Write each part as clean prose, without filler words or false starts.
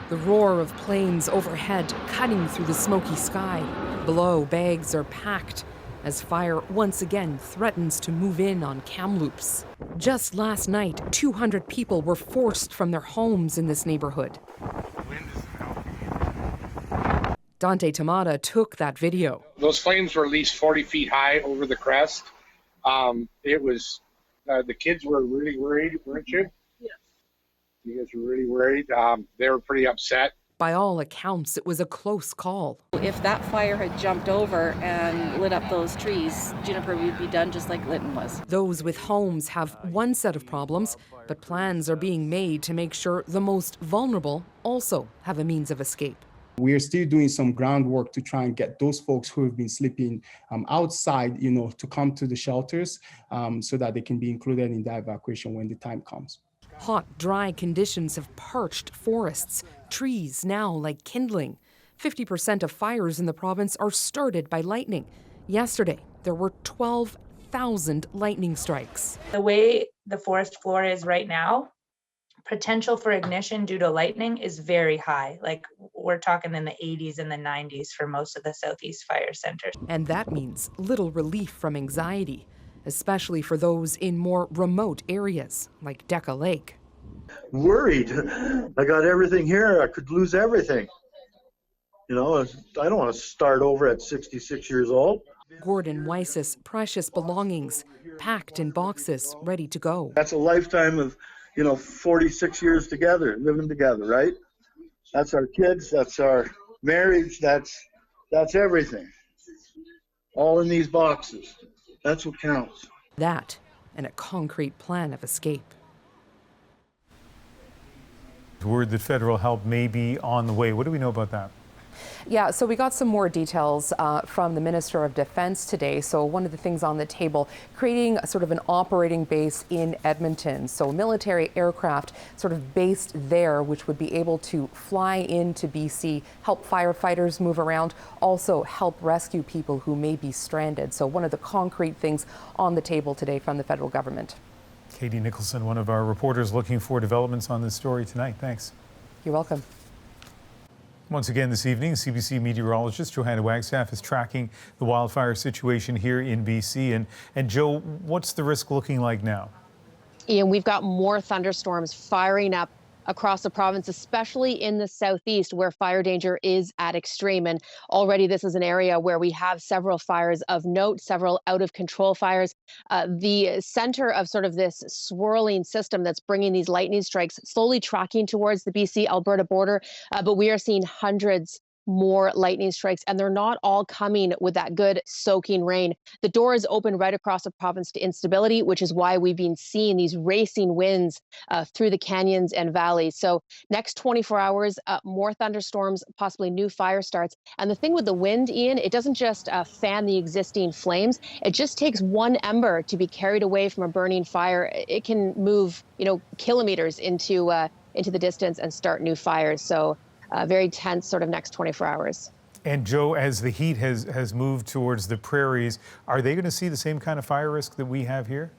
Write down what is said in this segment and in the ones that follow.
The roar of planes overhead cutting through the smoky sky. Below, bags are packed as fire once again threatens to move in on Kamloops. Just last night, 200 people were forced from their homes in this neighborhood. Dante Tamada took that video. Those flames were at least 40 feet high over the crest. The kids were really worried, weren't you? Yes. You guys were really worried. They were pretty upset. By all accounts, it was a close call. If that fire had jumped over and lit up those trees, Juniper would be done just like Lytton was. Those with homes have one set of problems, but plans are being made to make sure the most vulnerable also have a means of escape. We are still doing some groundwork to try and get those folks who have been sleeping outside, to come to the shelters so that they can be included in that evacuation when the time comes. Hot, dry conditions have parched forests, trees now like kindling. 50% of fires in the province are started by lightning. Yesterday, there were 12,000 lightning strikes. The way the forest floor is right now, potential for ignition due to lightning is very high. Like we're talking in the 80s and the 90s for most of the Southeast fire centers. And that means little relief from anxiety, especially for those in more remote areas like Deca Lake. Worried. I got everything here. I could lose everything. I don't want to start over at 66 years old. Gordon Weiss's precious belongings packed in boxes, ready to go. That's a lifetime of 46 years together, living together, right? That's our kids, that's our marriage, that's everything. All in these boxes. That's what counts. That and a concrete plan of escape. Word that federal help may be on the way. What do we know about that? Yeah, so we got some more details from the Minister of Defense today. So one of the things on the table, creating sort of an operating base in Edmonton. So military aircraft sort of based there, which would be able to fly into BC, help firefighters move around, also help rescue people who may be stranded. So one of the concrete things on the table today from the federal government. Katie Nicholson, one of our reporters, looking for developments on this story tonight. Thanks. You're welcome. Once again this evening, CBC meteorologist Johanna Wagstaff is tracking the wildfire situation here in BC. And Joe, what's the risk looking like now? Ian, we've got more thunderstorms firing up across the province, especially in the southeast where fire danger is at extreme. And already this is an area where we have several fires of note, several out of control fires. The center of sort of this swirling system that's bringing these lightning strikes slowly tracking towards the BC-Alberta border. But we are seeing hundreds more lightning strikes, and they're not all coming with that good soaking rain. The door is open right across the province to instability, which is why we've been seeing these racing winds through the canyons and valleys. So next 24 hours, more thunderstorms, possibly new fire starts. And the thing with the wind, Ian, it doesn't just fan the existing flames. It just takes one ember to be carried away from a burning fire. It can move, kilometers into the distance and start new fires. So very tense sort of next 24 hours. And Joe, as the heat has moved towards the prairies, are they going to see the same kind of fire risk that we have here?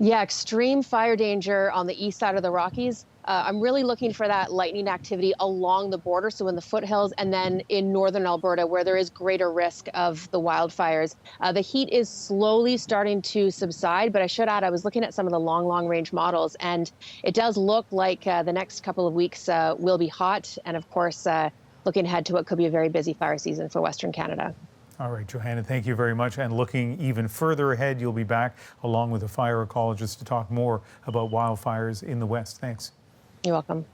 Yeah, extreme fire danger on the east side of the Rockies. I'm really looking for that lightning activity along the border, so in the foothills, and then in northern Alberta, where there is greater risk of the wildfires. The heat is slowly starting to subside, but I should add, I was looking at some of the long range models, and it does look like the next couple of weeks will be hot, and of course, looking ahead to what could be a very busy fire season for Western Canada. All right, Johanna, thank you very much. And looking even further ahead, you'll be back along with a fire ecologist to talk more about wildfires in the West. Thanks. You're welcome.